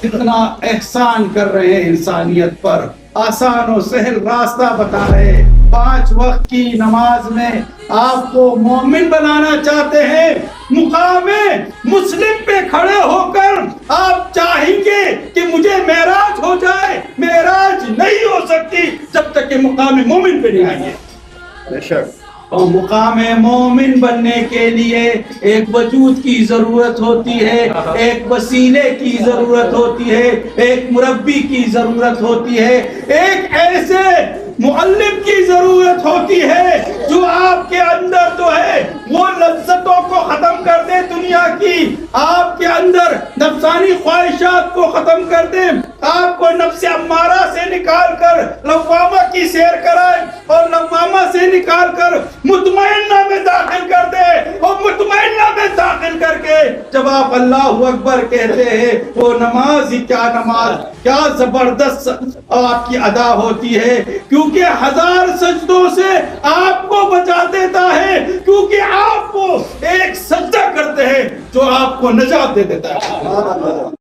اتنا احسان کر رہے ہیں انسانیت پر، آسان و سہل راستہ بتا رہے ہیں۔ 5 وقت کی نماز میں آپ کو مومن بنانا چاہتے ہیں، مقام مسلم پہ کھڑے ہو کر آپ چاہیں گے کہ مجھے معراج ہو جائے، معراج نہیں ہو سکتی جب تک کہ مقام مومن پہ نہیں آئیں گے۔ بے شک، اور مقام مومن بننے کے لیے ایک وجود کی ضرورت ہوتی ہے، ایک وسیلے کی ضرورت ہوتی ہے، ایک مربی کی ضرورت ہوتی ہے، ایک ایسے معلم کی ضرورت ہوتی ہے جو آپ کے اندر جو ہے وہ لذتوں کو ختم کر دے دنیا کی، آپ کے اندر نفسانی خواہشات کو ختم کر دے، آپ کو نفس امارہ سے نکال کر لوامہ کی سیر کرائے اور لوامہ سے نکال کر مطمئنہ میں داخل کر دے، اور مطمئنہ میں داخل کر کے جب آپ اللہ اکبر کہتے ہیں وہ نماز ہی کیا نماز، کیا زبردست آپ کی ادا ہوتی ہے، کیونکہ 1000 سجدوں سے آپ کو بچا دیتا ہے، کیونکہ آپ کو ایک سجدہ کرتے ہیں جو آپ کو نجات دے دیتا ہے۔